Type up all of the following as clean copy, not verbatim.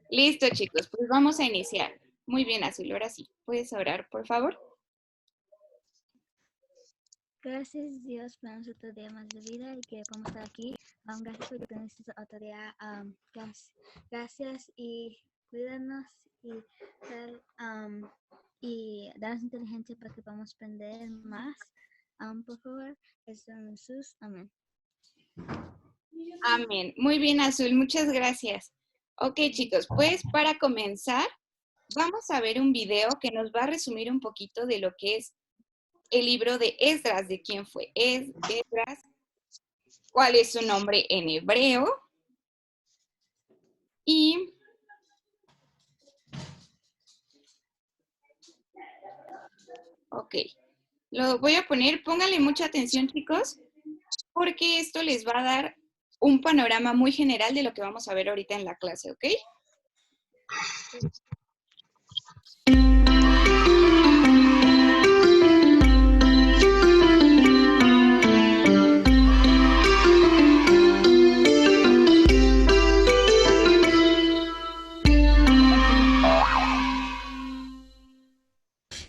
Listo, chicos, pues vamos a iniciar. Muy bien, Azul, ahora sí. ¿Puedes orar, por favor? Gracias Dios por otro día más de vida y que podemos estar aquí. Gracias por tener otro día. Gracias y cuídanos y darnos inteligencia para que podamos aprender más. Por favor, en Jesús. Amén. Amén. Muy bien, Azul, muchas gracias. Ok, chicos, pues para comenzar, vamos a ver un video que nos va a resumir un poquito de lo que es el libro de Esdras, de quién fue Esdras, cuál es su nombre en hebreo y ok, lo voy a poner, pónganle mucha atención, chicos, porque esto les va a dar un panorama muy general de lo que vamos a ver ahorita en la clase, ¿ok?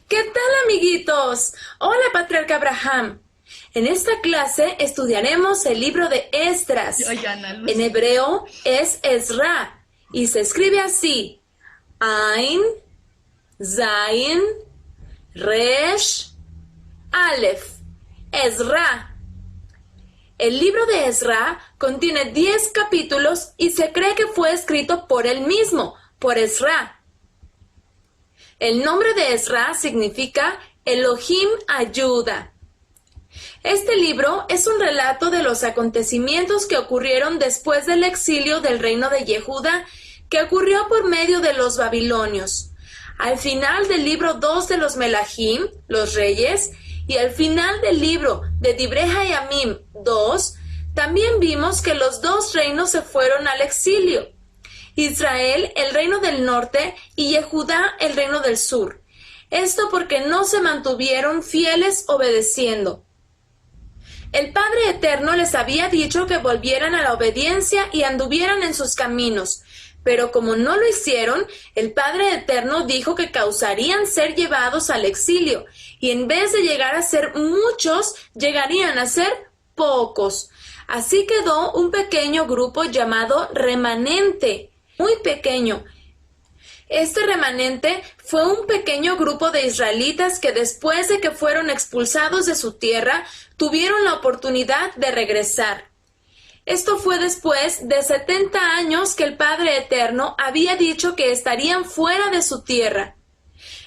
¿Qué tal, amiguitos? Hola, Patriarca Abraham. En esta clase estudiaremos el libro de Esdras. En hebreo es Ezra y se escribe así: Ain, Zain, Resh, Aleph. Ezra. El libro de Ezra contiene 10 capítulos y se cree que fue escrito por él mismo, por Ezra. El nombre de Ezra significa Elohim ayuda. Este libro es un relato de los acontecimientos que ocurrieron después del exilio del reino de Yehuda, que ocurrió por medio de los babilonios. Al final del libro 2 de los Melahim, los reyes, y al final del libro de Divrei Hayamim 2, también vimos que los dos reinos se fueron al exilio. Israel, el reino del norte, y Yehudá, el reino del sur. Esto porque no se mantuvieron fieles obedeciendo. El Padre Eterno les había dicho que volvieran a la obediencia y anduvieran en sus caminos, pero como no lo hicieron, el Padre Eterno dijo que causarían ser llevados al exilio, y en vez de llegar a ser muchos, llegarían a ser pocos. Así quedó un pequeño grupo llamado remanente, muy pequeño. Este remanente fue un pequeño grupo de israelitas que después de que fueron expulsados de su tierra, tuvieron la oportunidad de regresar. Esto fue después de 70 años que el Padre Eterno había dicho que estarían fuera de su tierra.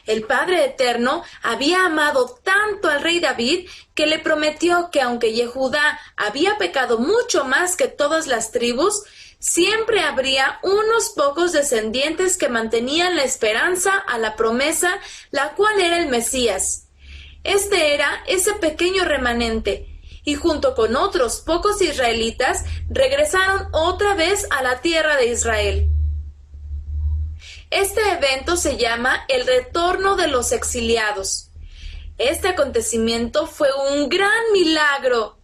El Padre Eterno había amado tanto al rey David que le prometió que aunque Yehudá había pecado mucho más que todas las tribus, siempre habría unos pocos descendientes que mantenían la esperanza a la promesa, la cual era el Mesías. Este era ese pequeño remanente, y junto con otros pocos israelitas regresaron otra vez a la tierra de Israel. Este evento se llama el retorno de los exiliados. Este acontecimiento fue un gran milagro.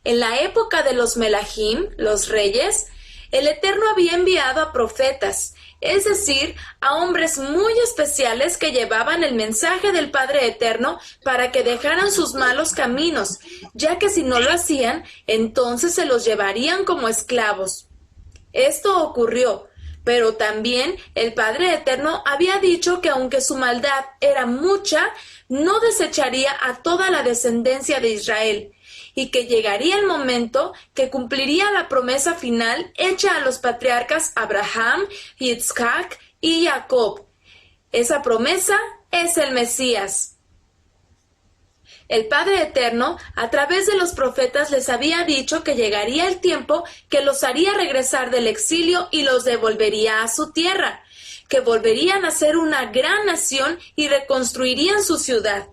En la época de los Melahim, los reyes, el Eterno había enviado a profetas, es decir, a hombres muy especiales que llevaban el mensaje del Padre Eterno para que dejaran sus malos caminos, ya que si no lo hacían, entonces se los llevarían como esclavos. Esto ocurrió, pero también el Padre Eterno había dicho que aunque su maldad era mucha, no desecharía a toda la descendencia de Israel, y que llegaría el momento que cumpliría la promesa final hecha a los patriarcas Abraham, Yitzhak y Jacob. Esa promesa es el Mesías. El Padre Eterno, a través de los profetas, les había dicho que llegaría el tiempo que los haría regresar del exilio y los devolvería a su tierra, que volverían a ser una gran nación y reconstruirían su ciudad.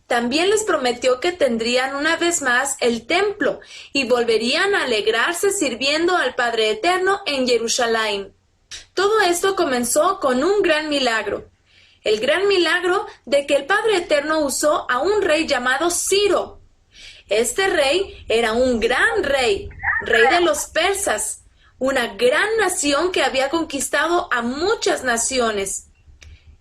También les prometió que tendrían una vez más el templo y volverían a alegrarse sirviendo al Padre Eterno en Jerusalén. Todo esto comenzó con un gran milagro. El gran milagro de que el Padre Eterno usó a un rey llamado Ciro. Este rey era un gran rey, rey de los persas, una gran nación que había conquistado a muchas naciones.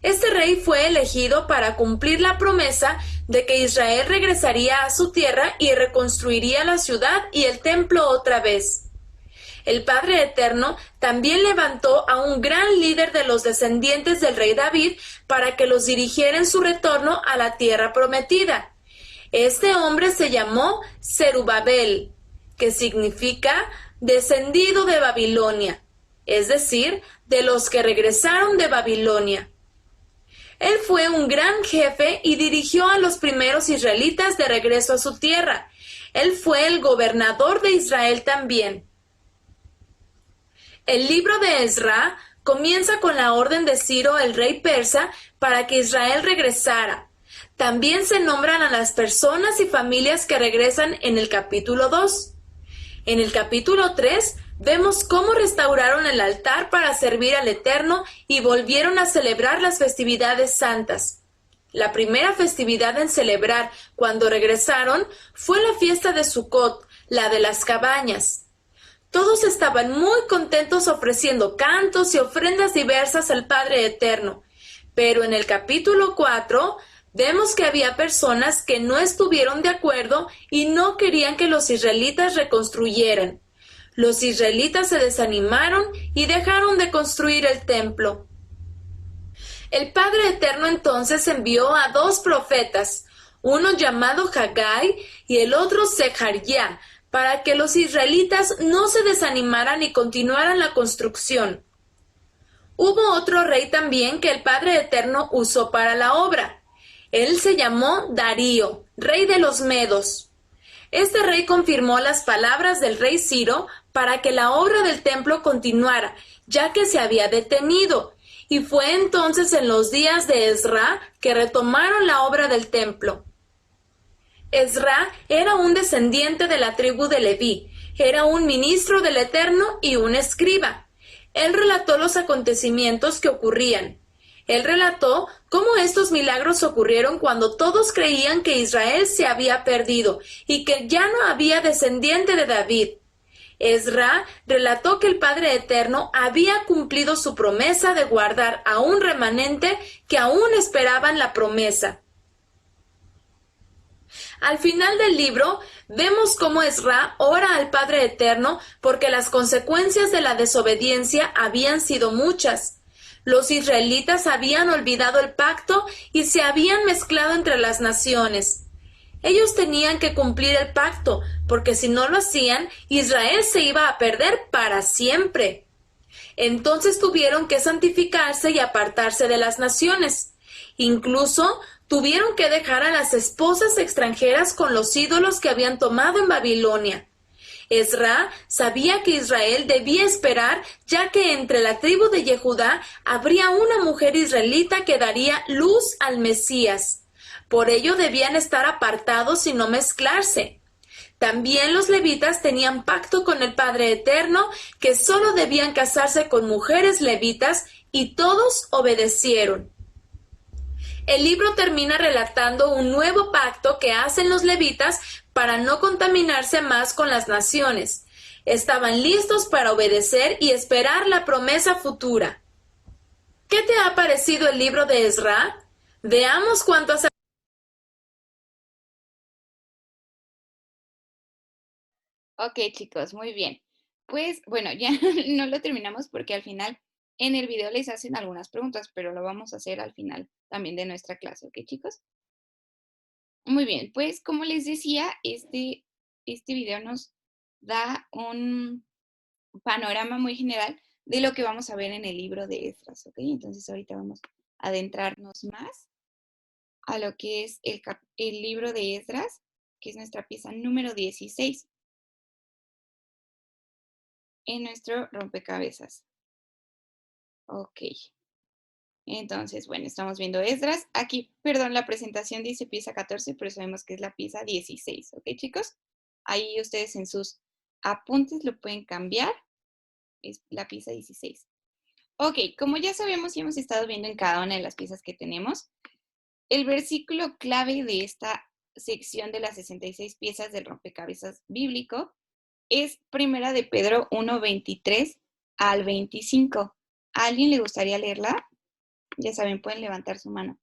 Este rey fue elegido para cumplir la promesa de que Israel regresaría a su tierra y reconstruiría la ciudad y el templo otra vez. El Padre Eterno también levantó a un gran líder de los descendientes del rey David para que los dirigiera en su retorno a la tierra prometida. Este hombre se llamó Zerubabel, que significa descendido de Babilonia, es decir, de los que regresaron de Babilonia. Él fue un gran jefe y dirigió a los primeros israelitas de regreso a su tierra. Él fue el gobernador de Israel también. El libro de Ezra comienza con la orden de Ciro, el rey persa, para que Israel regresara. También se nombran a las personas y familias que regresan en el capítulo 2. En el capítulo 3 vemos cómo restauraron el altar para servir al Eterno y volvieron a celebrar las festividades santas. La primera festividad en celebrar cuando regresaron fue la fiesta de Sucot, la de las cabañas. Todos estaban muy contentos ofreciendo cantos y ofrendas diversas al Padre Eterno. Pero en el capítulo 4 vemos que había personas que no estuvieron de acuerdo y no querían que los israelitas reconstruyeran. Los israelitas se desanimaron y dejaron de construir el templo. El Padre Eterno entonces envió a 2 profetas, uno llamado Hagai y el otro Zecarías, para que los israelitas no se desanimaran y continuaran la construcción. Hubo otro rey también que el Padre Eterno usó para la obra. Él se llamó Darío, rey de los Medos. Este rey confirmó las palabras del rey Ciro para que la obra del templo continuara, ya que se había detenido, y fue entonces en los días de Ezra que retomaron la obra del templo. Ezra era un descendiente de la tribu de Leví, era un ministro del Eterno y un escriba. Él relató los acontecimientos que ocurrían. Él relató cómo estos milagros ocurrieron cuando todos creían que Israel se había perdido y que ya no había descendiente de David. Ezra relató que el Padre Eterno había cumplido su promesa de guardar a un remanente que aún esperaban la promesa. Al final del libro, vemos cómo Ezra ora al Padre Eterno porque las consecuencias de la desobediencia habían sido muchas. Los israelitas habían olvidado el pacto y se habían mezclado entre las naciones. Ellos tenían que cumplir el pacto, porque si no lo hacían, Israel se iba a perder para siempre. Entonces tuvieron que santificarse y apartarse de las naciones. Incluso tuvieron que dejar a las esposas extranjeras con los ídolos que habían tomado en Babilonia. Ezra sabía que Israel debía esperar, ya que entre la tribu de Yehudá habría una mujer israelita que daría luz al Mesías. Por ello debían estar apartados y no mezclarse. También los levitas tenían pacto con el Padre Eterno, que solo debían casarse con mujeres levitas, y todos obedecieron. El libro termina relatando un nuevo pacto que hacen los levitas para no contaminarse más con las naciones. Estaban listos para obedecer y esperar la promesa futura. ¿Qué te ha parecido el libro de Ezra? Veamos cuánto has... Ok, chicos, muy bien. Pues bueno, ya no lo terminamos porque al final en el video les hacen algunas preguntas, pero lo vamos a hacer al final también de nuestra clase, ¿ok, chicos? Muy bien, pues como les decía, este video nos da un panorama muy general de lo que vamos a ver en el libro de Esdras, ¿ok? Entonces ahorita vamos a adentrarnos más a lo que es el libro de Esdras, que es nuestra pieza número 16 en nuestro rompecabezas. Ok. Entonces, bueno, estamos viendo Esdras. Aquí, perdón, la presentación dice pieza 14, pero sabemos que es la pieza 16. ¿Ok, chicos? Ahí ustedes en sus apuntes lo pueden cambiar. Es la pieza 16. Ok, como ya sabemos y hemos estado viendo en cada una de las piezas que tenemos, el versículo clave de esta sección de las 66 piezas del rompecabezas bíblico es Primera de Pedro 1:23 al 25. ¿A alguien le gustaría leerla? Ya saben, pueden levantar su mano.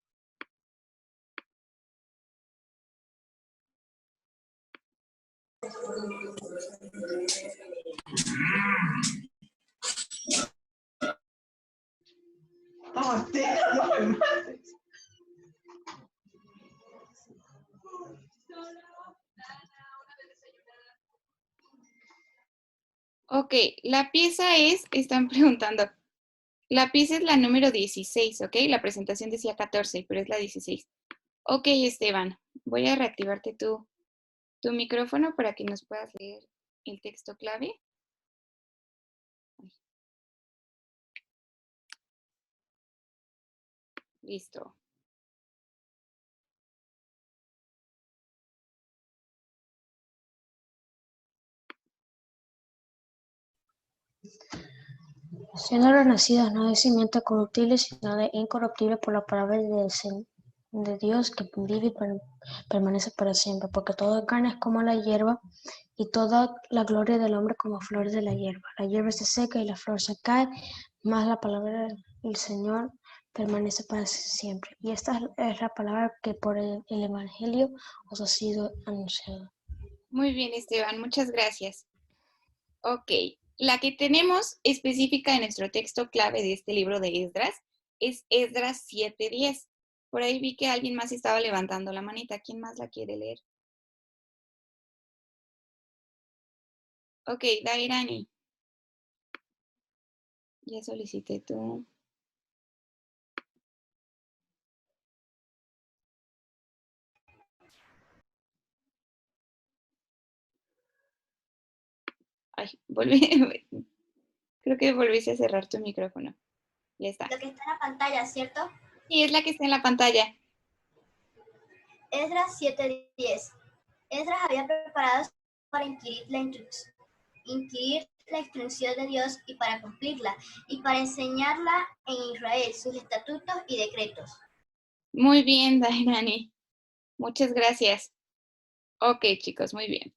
Ok, la pieza están preguntando, la pieza es la número 16, ¿ok? La presentación decía 14, pero es la 16. Ok, Esteban, voy a reactivarte tu micrófono para que nos puedas leer el texto clave. Listo. Siendo renacidos no de simiente corruptible, sino de incorruptible por la palabra de Dios que vive y permanece para siempre, porque toda carne es como la hierba, y toda la gloria del hombre como flores de la hierba. La hierba se seca y la flor se cae, mas la palabra del Señor permanece para siempre. Y esta es la palabra que por el Evangelio os ha sido anunciada. Muy bien, Esteban, muchas gracias. Ok, la que tenemos específica en nuestro texto clave de este libro de Esdras es Esdras 7:10. Por ahí vi que alguien más estaba levantando la manita. ¿Quién más la quiere leer? Ok, Dairani. Ya solicité tú. Ay, creo que volviste a cerrar tu micrófono. Ya está. Lo que está en la pantalla, ¿cierto? Sí, es la que está en la pantalla. Esdras 7:10. Esdras había preparado para inquirir la instrucción de Dios y para cumplirla, y para enseñarla en Israel, sus estatutos y decretos. Muy bien, Dairani. Muchas gracias. Ok, chicos, muy bien.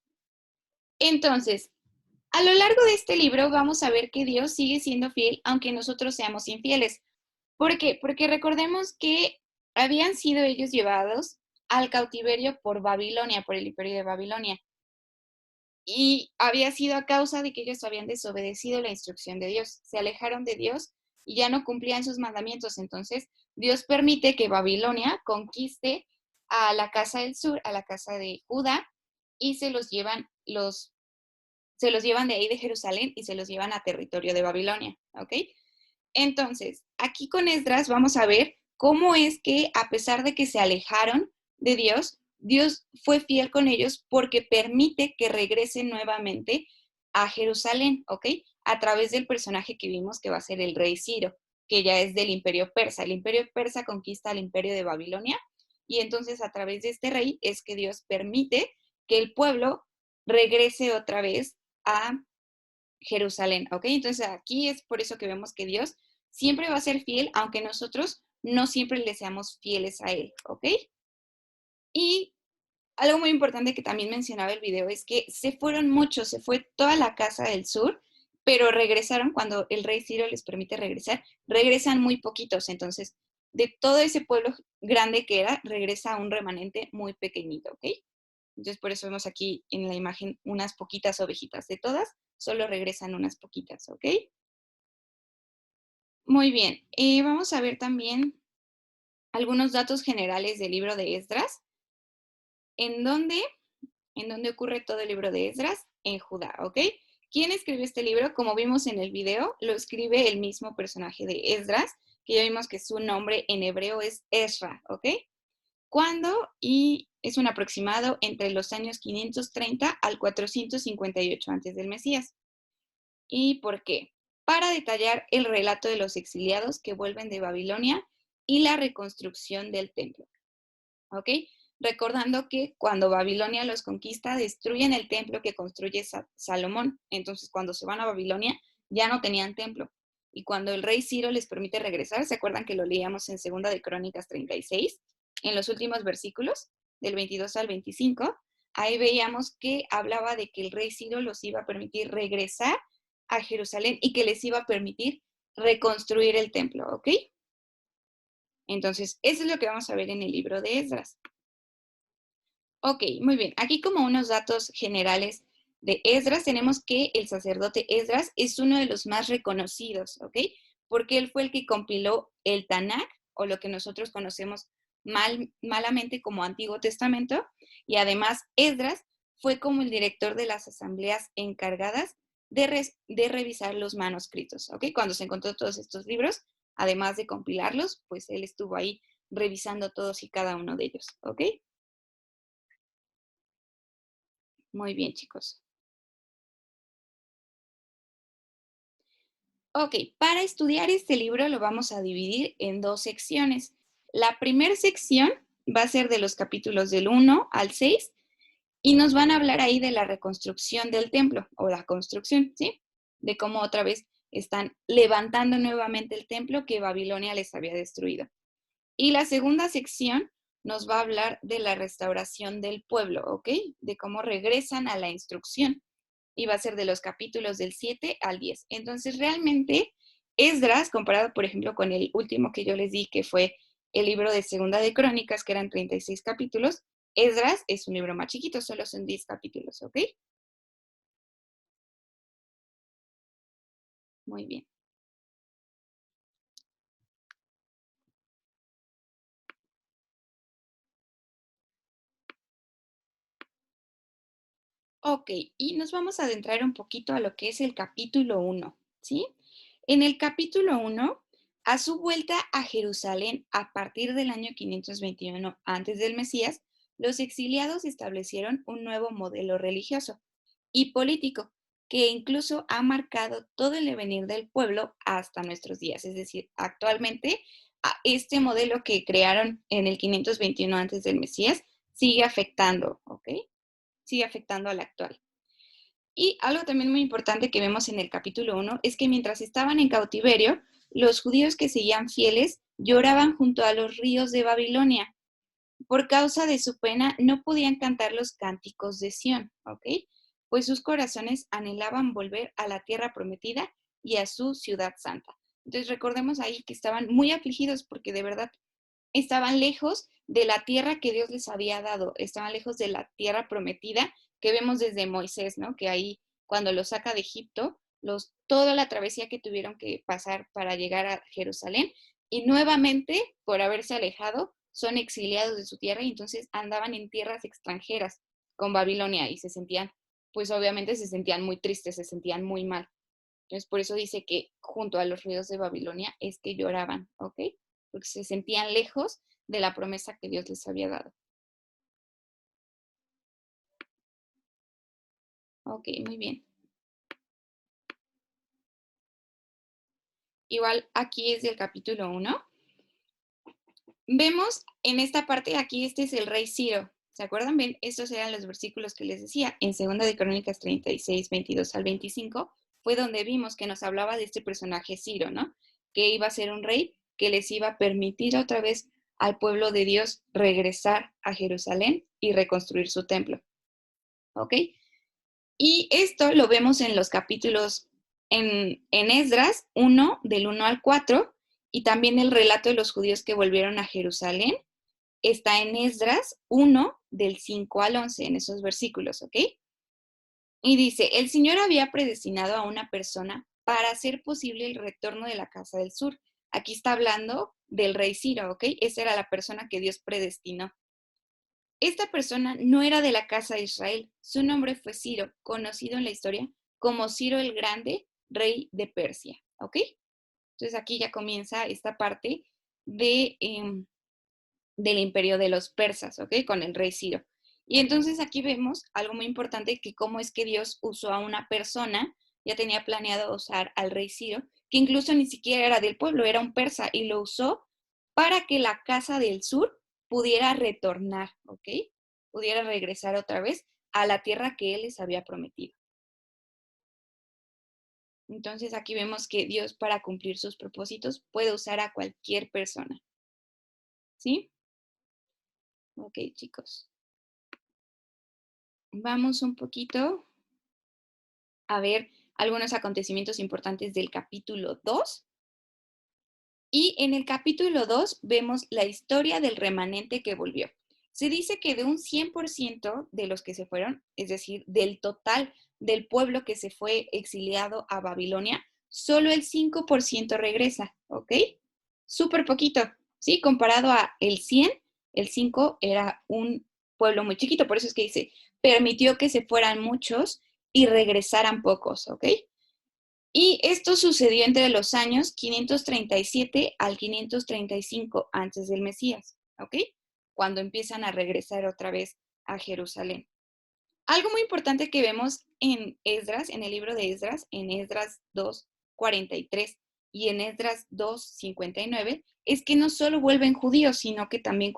Entonces, a lo largo de este libro vamos a ver que Dios sigue siendo fiel aunque nosotros seamos infieles. ¿Por qué? Porque recordemos que habían sido ellos llevados al cautiverio por Babilonia, por el imperio de Babilonia. Y había sido a causa de que ellos habían desobedecido la instrucción de Dios. Se alejaron de Dios y ya no cumplían sus mandamientos. Entonces, Dios permite que Babilonia conquiste a la casa del sur, a la casa de Judá, y se los llevan de ahí de Jerusalén y se los llevan a territorio de Babilonia, ¿ok? Entonces, aquí con Esdras vamos a ver cómo es que a pesar de que se alejaron de Dios, Dios fue fiel con ellos porque permite que regresen nuevamente a Jerusalén, ¿ok? A través del personaje que vimos que va a ser el rey Ciro, que ya es del imperio persa. El imperio persa conquista al imperio de Babilonia y entonces a través de este rey es que Dios permite que el pueblo regrese otra vez a Jerusalén, ¿ok? Entonces aquí es por eso que vemos que Dios siempre va a ser fiel, aunque nosotros no siempre le seamos fieles a Él, ¿ok? Y algo muy importante que también mencionaba el video es que se fueron muchos, se fue toda la casa del sur, pero regresaron cuando el rey Ciro les permite regresar, regresan muy poquitos, entonces de todo ese pueblo grande que era, regresa un remanente muy pequeñito, ¿ok? Entonces por eso vemos aquí en la imagen unas poquitas ovejitas. De todas, solo regresan unas poquitas, ¿ok? Muy bien. Vamos a ver también algunos datos generales del libro de Esdras. ¿En dónde ocurre todo el libro de Esdras? En Judá, ¿ok? ¿Quién escribió este libro? Como vimos en el video, lo escribe el mismo personaje de Esdras, que ya vimos que su nombre en hebreo es Ezra, ¿ok? ¿Cuándo? Y es un aproximado entre los años 530 al 458 antes del Mesías. ¿Y por qué? Para detallar el relato de los exiliados que vuelven de Babilonia y la reconstrucción del templo. ¿Ok? Recordando que cuando Babilonia los conquista, destruyen el templo que construye Salomón. Entonces, cuando se van a Babilonia, ya no tenían templo. Y cuando el rey Ciro les permite regresar, ¿se acuerdan que lo leíamos en 2 de Crónicas 36? En los últimos versículos, del 22 al 25, ahí veíamos que hablaba de que el rey Ciro los iba a permitir regresar a Jerusalén y que les iba a permitir reconstruir el templo, ¿ok? Entonces, eso es lo que vamos a ver en el libro de Esdras. Ok, muy bien. Aquí como unos datos generales de Esdras, tenemos que el sacerdote Esdras es uno de los más reconocidos, ¿ok? Porque él fue el que compiló el Tanakh, o lo que nosotros conocemos malamente como Antiguo Testamento, y además Esdras fue como el director de las asambleas encargadas de revisar los manuscritos, ¿ok? Cuando se encontró todos estos libros, además de compilarlos, pues él estuvo ahí revisando todos y cada uno de ellos, ¿ok? Muy bien, chicos. Ok, para estudiar este libro lo vamos a dividir en dos secciones. La primera sección va a ser de los capítulos del 1 al 6 y nos van a hablar ahí de la reconstrucción del templo o la construcción, ¿sí? De cómo otra vez están levantando nuevamente el templo que Babilonia les había destruido. Y la segunda sección nos va a hablar de la restauración del pueblo, ¿ok? De cómo regresan a la instrucción. Y va a ser de los capítulos del 7 al 10. Entonces, realmente, Esdras, comparado, por ejemplo, con el último que yo les di, que fue el libro de Segunda de Crónicas, que eran 36 capítulos, Esdras es un libro más chiquito, solo son 10 capítulos, ¿ok? Muy bien. Ok, y nos vamos a adentrar un poquito a lo que es el capítulo 1, ¿sí? En el capítulo 1, a su vuelta a Jerusalén a partir del año 521 antes del Mesías, los exiliados establecieron un nuevo modelo religioso y político que incluso ha marcado todo el devenir del pueblo hasta nuestros días. Es decir, actualmente este modelo que crearon en el 521 antes del Mesías sigue afectando, ¿ok? Sigue afectando al actual. Y algo también muy importante que vemos en el capítulo 1 es que mientras estaban en cautiverio, los judíos que seguían fieles lloraban junto a los ríos de Babilonia. Por causa de su pena no podían cantar los cánticos de Sión, ¿ok? Pues sus corazones anhelaban volver a la tierra prometida y a su ciudad santa. Entonces recordemos ahí que estaban muy afligidos porque de verdad estaban lejos de la tierra que Dios les había dado, estaban lejos de la tierra prometida que vemos desde Moisés, ¿no? Que ahí cuando los saca de Egipto, toda la travesía que tuvieron que pasar para llegar a Jerusalén y nuevamente por haberse alejado son exiliados de su tierra y entonces andaban en tierras extranjeras con Babilonia y se sentían, pues obviamente se sentían muy tristes, se sentían muy mal. Entonces por eso dice que junto a los ríos de Babilonia es que lloraban, ¿ok? Porque se sentían lejos de la promesa que Dios les había dado. Ok, muy bien. Igual aquí es del capítulo 1. Vemos en esta parte, aquí este es el rey Ciro. ¿Se acuerdan? Bien, estos eran los versículos que les decía. En 2 de Crónicas 36, 22 al 25, fue donde vimos que nos hablaba de este personaje Ciro, ¿no? Que iba a ser un rey que les iba a permitir otra vez al pueblo de Dios regresar a Jerusalén y reconstruir su templo. ¿Ok? Y esto lo vemos en los capítulos en Esdras 1, del 1 al 4, y también el relato de los judíos que volvieron a Jerusalén está en Esdras 1, del 5 al 11, en esos versículos, ¿ok? Y dice, el Señor había predestinado a una persona para hacer posible el retorno de la casa del sur. Aquí está hablando del rey Ciro, ¿ok? Esa era la persona que Dios predestinó. Esta persona no era de la casa de Israel. Su nombre fue Ciro, conocido en la historia como Ciro el Grande, rey de Persia. ¿Ok? Entonces aquí ya comienza esta parte del imperio de los persas, ¿ok? Con el rey Ciro. Y entonces aquí vemos algo muy importante, que cómo es que Dios usó a una persona, ya tenía planeado usar al rey Ciro, que incluso ni siquiera era del pueblo, era un persa, y lo usó para que la casa del sur pudiera retornar, ¿ok? Pudiera regresar otra vez a la tierra que él les había prometido. Entonces aquí vemos que Dios, para cumplir sus propósitos, puede usar a cualquier persona. ¿Sí? Ok, chicos. vamos un poquito a ver algunos acontecimientos importantes del capítulo 2. Y en el capítulo 2 vemos la historia del remanente que volvió. Se dice que de un 100% de los que se fueron, es decir, del total del pueblo que se fue exiliado a Babilonia, solo el 5% regresa, ¿ok? Súper poquito, ¿sí? Comparado a el 100, el 5 era un pueblo muy chiquito, por eso es que dice, permitió que se fueran muchos y regresaran pocos, ¿ok? Y esto sucedió entre los años 537 al 535 antes del Mesías, ¿ok? Cuando empiezan a regresar otra vez a Jerusalén. Algo muy importante que vemos en Esdras, en el libro de Esdras, en Esdras 2:43 y en Esdras 2:59, es que no solo vuelven judíos, sino que también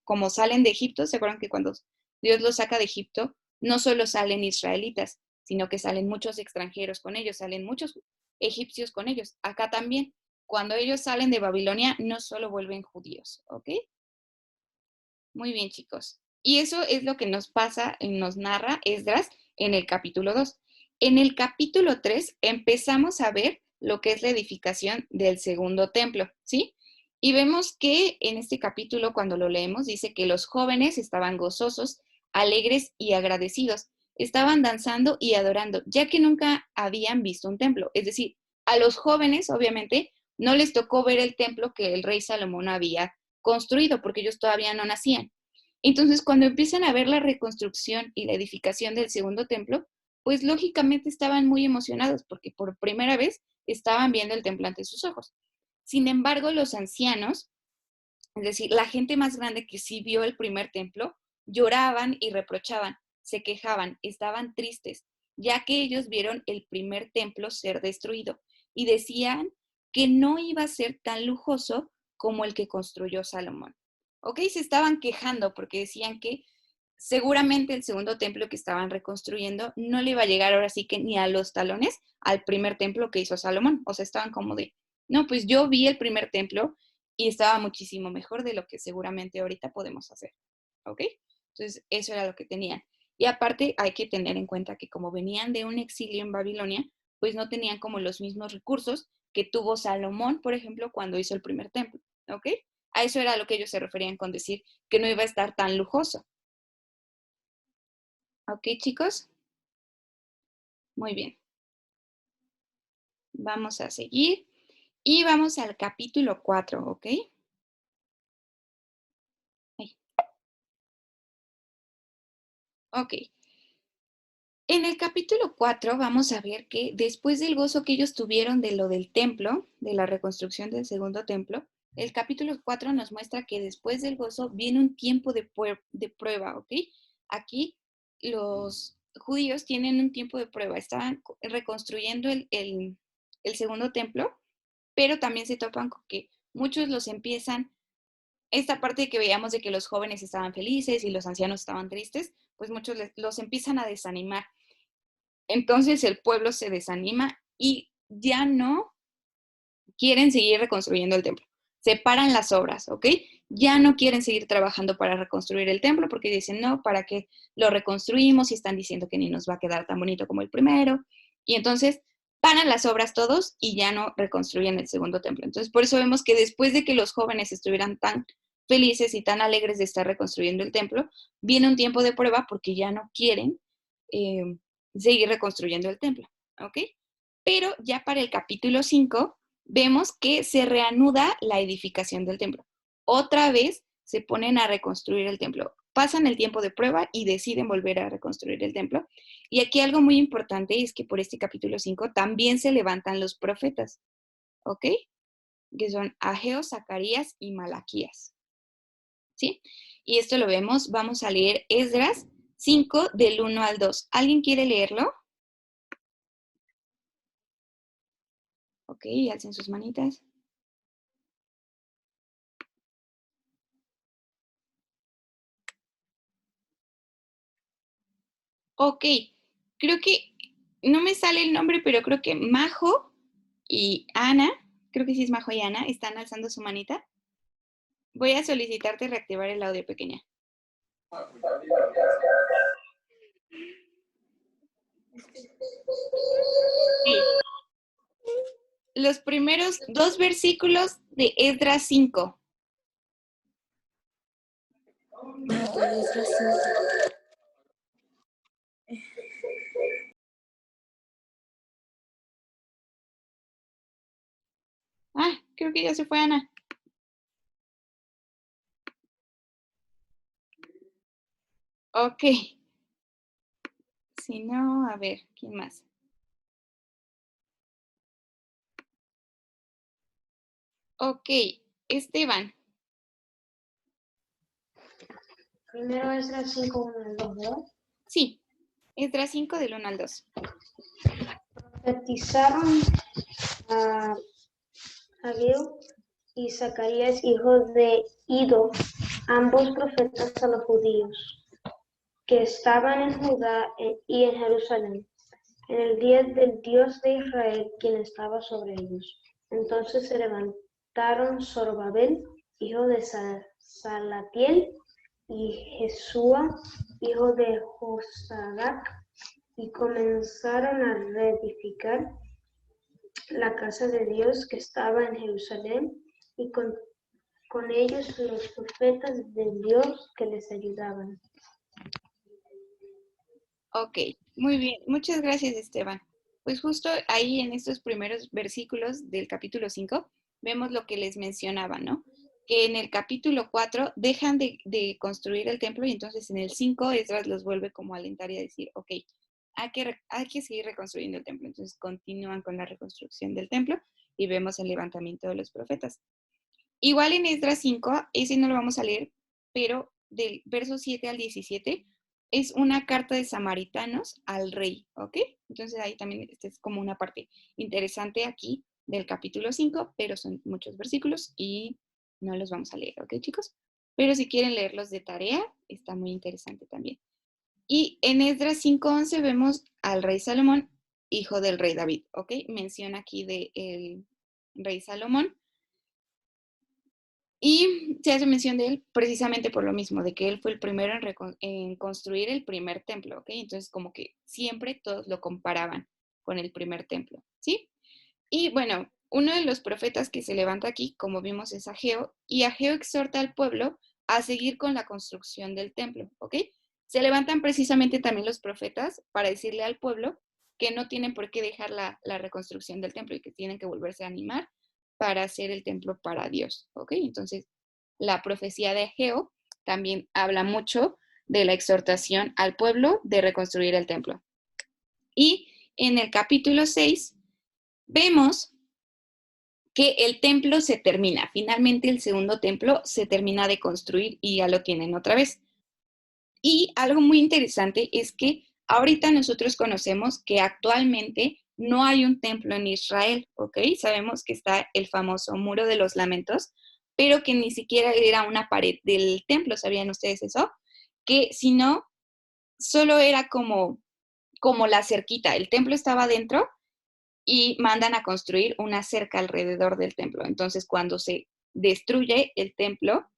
como salen de Egipto, ¿se acuerdan que cuando Dios los saca de Egipto, no solo salen israelitas, sino que salen muchos extranjeros con ellos, salen muchos egipcios con ellos. Acá también, cuando ellos salen de Babilonia, no solo vuelven judíos, ¿ok? Muy bien, chicos. Y eso es lo que nos pasa, nos narra Esdras en el capítulo 2. En el capítulo 3 empezamos a ver lo que es la edificación del segundo templo, ¿sí? Y vemos que en este capítulo, cuando lo leemos, dice que los jóvenes estaban gozosos, alegres y agradecidos. Estaban danzando y adorando, ya que nunca habían visto un templo. Es decir, a los jóvenes, obviamente, no les tocó ver el templo que el rey Salomón había construido, porque ellos todavía no nacían. Entonces, cuando empiezan a ver la reconstrucción y la edificación del segundo templo, pues lógicamente estaban muy emocionados, porque por primera vez estaban viendo el templo ante sus ojos. Sin embargo, los ancianos, es decir, la gente más grande que sí vio el primer templo, lloraban y reprochaban, se quejaban, estaban tristes, ya que ellos vieron el primer templo ser destruido y decían que no iba a ser tan lujoso como el que construyó Salomón. ¿Ok? Se estaban quejando porque decían que seguramente el segundo templo que estaban reconstruyendo no le iba a llegar ahora sí que ni a los talones al primer templo que hizo Salomón. O sea, estaban como de, no, pues yo vi el primer templo y estaba muchísimo mejor de lo que seguramente ahorita podemos hacer. ¿Ok? Entonces, eso era lo que tenían. Y aparte, hay que tener en cuenta que como venían de un exilio en Babilonia, pues no tenían como los mismos recursos que tuvo Salomón, por ejemplo, cuando hizo el primer templo. ¿Ok? A eso era lo que ellos se referían con decir que no iba a estar tan lujoso. ¿Ok, chicos? Muy bien. Vamos a seguir y vamos al capítulo 4, ¿ok? Ahí. Ok. En el capítulo 4 vamos a ver que después del gozo que ellos tuvieron de lo del templo, de la reconstrucción del segundo templo, el capítulo 4 nos muestra que después del gozo viene un tiempo de prueba, ¿ok? Aquí los judíos tienen un tiempo de prueba, estaban reconstruyendo el segundo templo, pero también se topan con que muchos los empiezan, esta parte que veíamos de que los jóvenes estaban felices y los ancianos estaban tristes, pues muchos los empiezan a desanimar. Entonces el pueblo se desanima y ya no quieren seguir reconstruyendo el templo. Se paran las obras, ¿ok? Ya no quieren seguir trabajando para reconstruir el templo porque dicen, no, ¿para qué lo reconstruimos? Y están diciendo que ni nos va a quedar tan bonito como el primero. Y entonces paran las obras todos y ya no reconstruyen el segundo templo. Entonces, por eso vemos que después de que los jóvenes estuvieran tan felices y tan alegres de estar reconstruyendo el templo, viene un tiempo de prueba porque ya no quieren seguir reconstruyendo el templo, ¿ok? Pero ya para el capítulo 5 vemos que se reanuda la edificación del templo. Otra vez se ponen a reconstruir el templo. Pasan el tiempo de prueba y deciden volver a reconstruir el templo. Y aquí algo muy importante es que por este capítulo 5 también se levantan los profetas, ¿ok? Que son Ageo, Zacarías y Malaquías, ¿sí? Y esto lo vemos, vamos a leer Esdras 5 del 1 al 2. ¿Alguien quiere leerlo? Ok, alcen sus manitas. Ok, creo que no me sale el nombre, pero creo que Majo y Ana, creo que sí es Majo y Ana, están alzando su manita. Voy a solicitarte reactivar el audio, pequeña. Sí. Los primeros 2 versículos de Esdras 5. Ah, creo que ya se fue Ana. Ok. Si no, a ver, ¿quién más? Ok, Esteban. Primero Esdras 5, 1 al 2, ¿verdad? Sí, Esdras 5 del 1 al 2. Profetizaron a Ageo y Zacarías, hijo de Ido, ambos profetas a los judíos, que estaban en Judá y en Jerusalén, en el día del Dios de Israel, quien estaba sobre ellos. Entonces se levantaron Zorobabel, hijo de Salatiel, y Jesúa, hijo de Josadac, y comenzaron a reedificar la casa de Dios que estaba en Jerusalén, y con ellos los profetas de Dios que les ayudaban. Ok, muy bien. Muchas gracias, Esteban. Pues justo ahí en estos primeros versículos del capítulo 5 vemos lo que les mencionaba, ¿no? Que en el capítulo 4 dejan de construir el templo y entonces en el 5 Esdras los vuelve como a alentar y a decir, ok, hay que seguir reconstruyendo el templo. Entonces continúan con la reconstrucción del templo y vemos el levantamiento de los profetas. Igual en Esdras 5, ese no lo vamos a leer, pero del verso 7 al 17 es una carta de samaritanos al rey, ¿ok? Entonces ahí también esta es como una parte interesante aquí del capítulo 5, pero son muchos versículos y no los vamos a leer, ¿ok, chicos? Pero si quieren leerlos de tarea, está muy interesante también. Y en Esdras 5:11 vemos al rey Salomón, hijo del rey David, ¿ok? Menciona aquí del rey Salomón. Y se hace mención de él precisamente por lo mismo, de que él fue el primero en construir el primer templo, ¿ok? Entonces como que siempre todos lo comparaban con el primer templo, ¿sí? Y bueno, uno de los profetas que se levanta aquí, como vimos, es Ageo, y Ageo exhorta al pueblo a seguir con la construcción del templo, ¿ok? Se levantan precisamente también los profetas para decirle al pueblo que no tienen por qué dejar la reconstrucción del templo y que tienen que volverse a animar para hacer el templo para Dios, ¿ok? Entonces, la profecía de Ageo también habla mucho de la exhortación al pueblo de reconstruir el templo. Y en el capítulo 6 vemos que el templo se termina. Finalmente el segundo templo se termina de construir y ya lo tienen otra vez. Y algo muy interesante es que ahorita nosotros conocemos que actualmente no hay un templo en Israel, ¿ok? Sabemos que está el famoso Muro de los Lamentos, pero que ni siquiera era una pared del templo, ¿sabían ustedes eso? Que si no, solo era como la cerquita, el templo estaba dentro y mandan a construir una cerca alrededor del templo. Entonces, cuando se destruye el templo,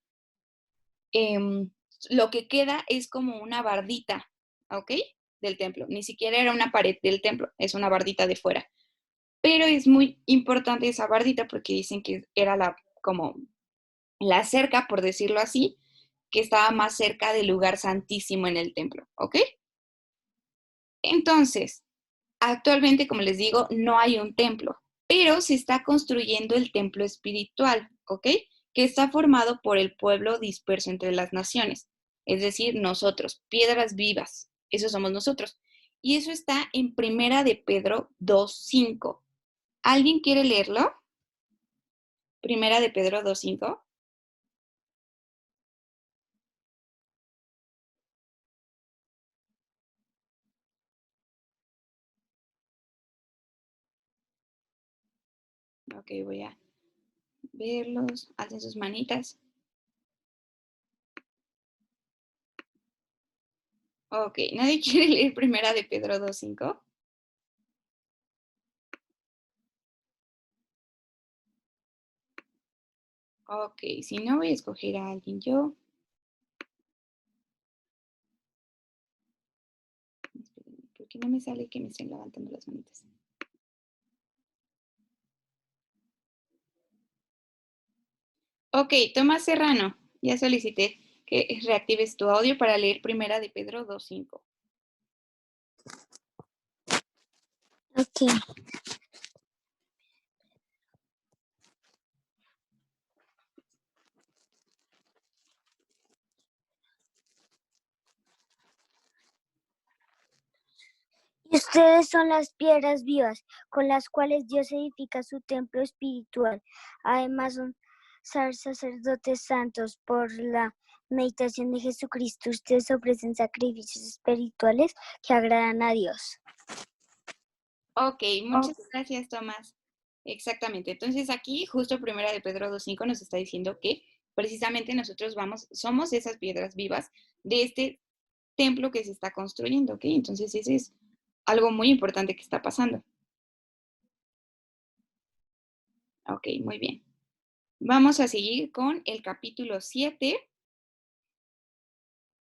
lo que queda es como una bardita, ¿ok? Del templo. Ni siquiera era una pared del templo, es una bardita de fuera. Pero es muy importante esa bardita porque dicen que era como la cerca, por decirlo así, que estaba más cerca del lugar santísimo en el templo, ¿ok? Entonces, actualmente, como les digo, no hay un templo, pero se está construyendo el templo espiritual, ¿ok? Que está formado por el pueblo disperso entre las naciones, es decir, nosotros, piedras vivas, eso somos nosotros. Y eso está en Primera de Pedro 2:5. ¿Alguien quiere leerlo? Primera de Pedro 2:5. Ok, voy a verlos. Hacen sus manitas. Ok, ¿nadie quiere leer Primera de Pedro 2:5? Ok, si no, voy a escoger a alguien yo. Espérenme, porque Que no me sale que me estén levantando las manitas. Ok, Tomás Serrano, ya solicité que reactives tu audio para leer Primera de Pedro 2:5. Ok. Y ustedes son las piedras vivas con las cuales Dios edifica su templo espiritual. Además son sacerdotes santos por la meditación de Jesucristo. Ustedes ofrecen sacrificios espirituales que agradan a Dios. Ok, muchas gracias, Tomás. Exactamente. Entonces aquí, justo Primera de Pedro 2:5 nos está diciendo que precisamente nosotros somos esas piedras vivas de este templo que se está construyendo, ¿ok? Entonces ese es algo muy importante que está pasando. Ok, muy bien. Vamos a seguir con el capítulo 7.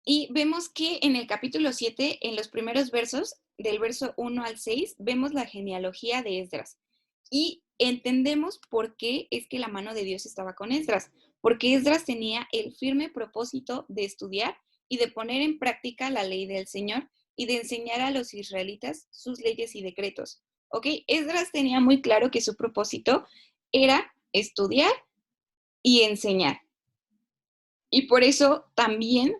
Y vemos que en el capítulo 7, en los primeros versos, del verso 1 al 6, vemos la genealogía de Esdras. Y entendemos por qué es que la mano de Dios estaba con Esdras. Porque Esdras tenía el firme propósito de estudiar y de poner en práctica la ley del Señor y de enseñar a los israelitas sus leyes y decretos. ¿Ok? Esdras tenía muy claro que su propósito era estudiar y enseñar. Y por eso también,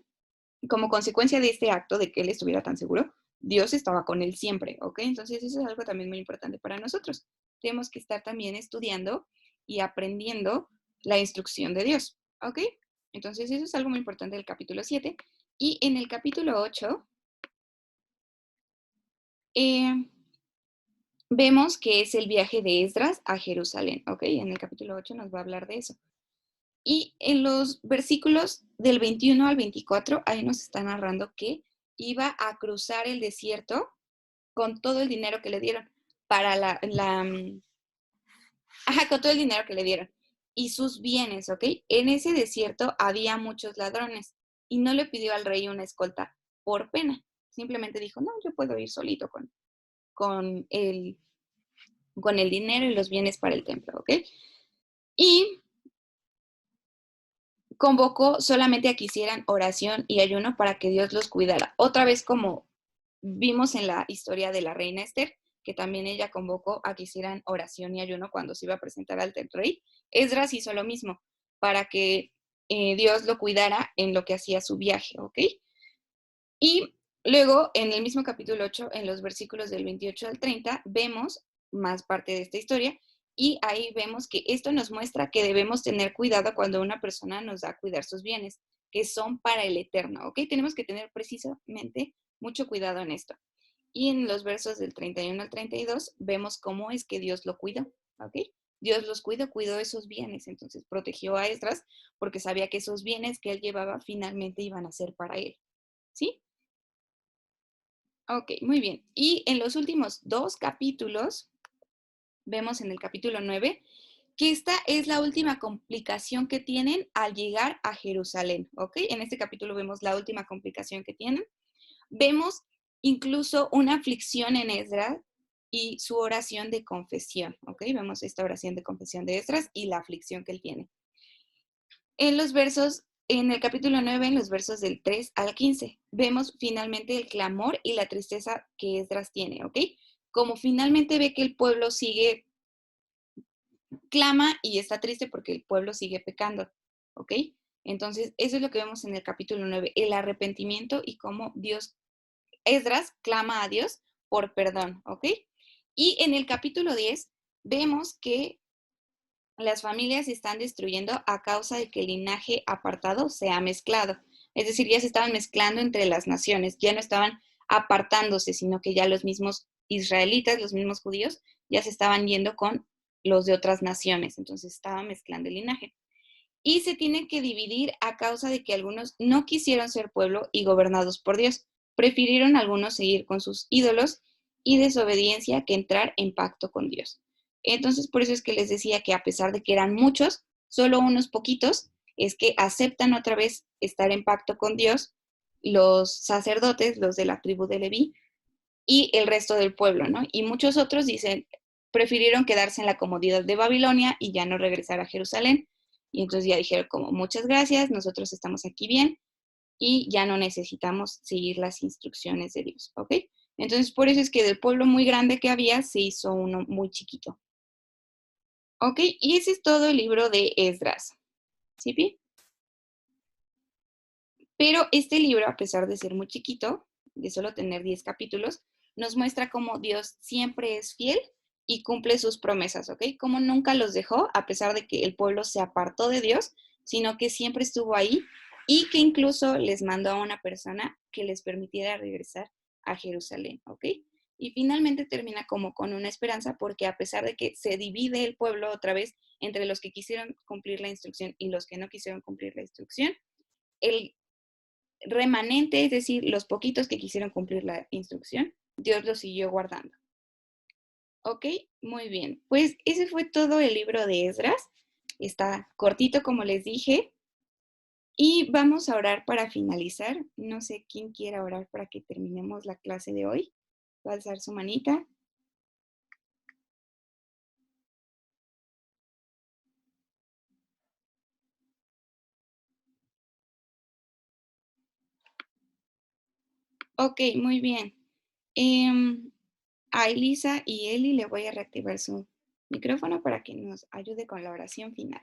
como consecuencia de este acto, de que él estuviera tan seguro, Dios estaba con él siempre, ¿ok? Entonces eso es algo también muy importante para nosotros. Tenemos que estar también estudiando y aprendiendo la instrucción de Dios, ¿ok? Entonces eso es algo muy importante del capítulo 7. Y en el capítulo 8, vemos que es el viaje de Esdras a Jerusalén, ¿ok? En el capítulo 8 nos va a hablar de eso. Y en los versículos del 21 al 24, ahí nos está narrando que iba a cruzar el desierto con todo el dinero que le dieron para con todo el dinero que le dieron y sus bienes, ¿ok? En ese desierto había muchos ladrones y no le pidió al rey una escolta por pena. Simplemente dijo, no, yo puedo ir solito con el dinero y los bienes para el templo, ¿ok? Y convocó solamente a que hicieran oración y ayuno para que Dios los cuidara. Otra vez, como vimos en la historia de la reina Esther, que también ella convocó a que hicieran oración y ayuno cuando se iba a presentar al rey. Esdras hizo lo mismo para que Dios lo cuidara en lo que hacía su viaje, ¿ok? Y luego, en el mismo capítulo 8, en los versículos del 28 al 30, vemos más parte de esta historia y ahí vemos que esto nos muestra que debemos tener cuidado cuando una persona nos da a cuidar sus bienes, que son para el eterno, ¿ok? Tenemos que tener precisamente mucho cuidado en esto. Y en los versos del 31 al 32 vemos cómo es que Dios lo cuidó, ¿ok? Dios los cuidó esos bienes, entonces protegió a Esdras porque sabía que esos bienes que él llevaba finalmente iban a ser para él, ¿sí? Ok, muy bien. Y en los últimos 2 capítulos, vemos en el capítulo 9, que esta es la última complicación que tienen al llegar a Jerusalén, ¿ok? En este capítulo vemos la última complicación que tienen. Vemos incluso una aflicción en Esdras y su oración de confesión, ¿ok? Vemos esta oración de confesión de Esdras y la aflicción que él tiene. En el capítulo 9, en los versos del 3 al 15, vemos finalmente el clamor y la tristeza que Esdras tiene, ¿ok? Como finalmente ve que el pueblo clama y está triste porque el pueblo sigue pecando, ¿ok? Entonces, eso es lo que vemos en el capítulo 9, el arrepentimiento y cómo Esdras clama a Dios por perdón, ¿ok? Y en el capítulo 10 vemos que las familias se están destruyendo a causa de que el linaje apartado se ha mezclado. Es decir, ya se estaban mezclando entre las naciones, ya no estaban apartándose, sino que ya los mismos israelitas, los mismos judíos, ya se estaban yendo con los de otras naciones. Entonces estaba mezclando el linaje. Y se tiene que dividir a causa de que algunos no quisieron ser pueblo y gobernados por Dios. Prefirieron algunos seguir con sus ídolos y desobediencia que entrar en pacto con Dios. Entonces, por eso es que les decía que a pesar de que eran muchos, solo unos poquitos es que aceptan otra vez estar en pacto con Dios, los sacerdotes, los de la tribu de Leví, y el resto del pueblo, ¿no? Y muchos otros dicen, prefirieron quedarse en la comodidad de Babilonia y ya no regresar a Jerusalén. Y entonces ya dijeron como, muchas gracias, nosotros estamos aquí bien y ya no necesitamos seguir las instrucciones de Dios, ¿ok? Entonces por eso es que del pueblo muy grande que había se hizo uno muy chiquito. ¿Ok? Y ese es todo el libro de Esdras. ¿Sí, Pi? Pero este libro, a pesar de ser muy chiquito, de solo tener 10 capítulos, nos muestra cómo Dios siempre es fiel y cumple sus promesas, ¿ok? Cómo nunca los dejó, a pesar de que el pueblo se apartó de Dios, sino que siempre estuvo ahí y que incluso les mandó a una persona que les permitiera regresar a Jerusalén, ¿ok? Y finalmente termina como con una esperanza porque a pesar de que se divide el pueblo otra vez entre los que quisieron cumplir la instrucción y los que no quisieron cumplir la instrucción, el remanente, es decir, los poquitos que quisieron cumplir la instrucción, Dios los siguió guardando. ¿Ok? Muy bien. Pues ese fue todo el libro de Esdras. Está cortito, como les dije. Y vamos a orar para finalizar. No sé quién quiera orar para que terminemos la clase de hoy. Va a alzar su manita. Ok, muy bien. A Elisa y Eli le voy a reactivar su micrófono para que nos ayude con la oración final.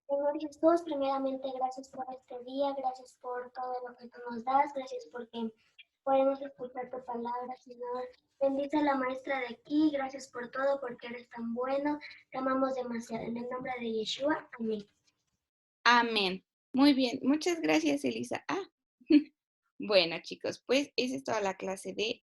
Señor Jesús, primeramente gracias por este día, gracias por todo lo que tú nos das, gracias porque podemos escuchar tu palabra, Señor. Bendice a la maestra de aquí, gracias por todo, porque eres tan bueno, te amamos demasiado. En el nombre de Yeshua, amén. Amén. Muy bien, muchas gracias, Elisa. Bueno, chicos, pues esa es toda la clase de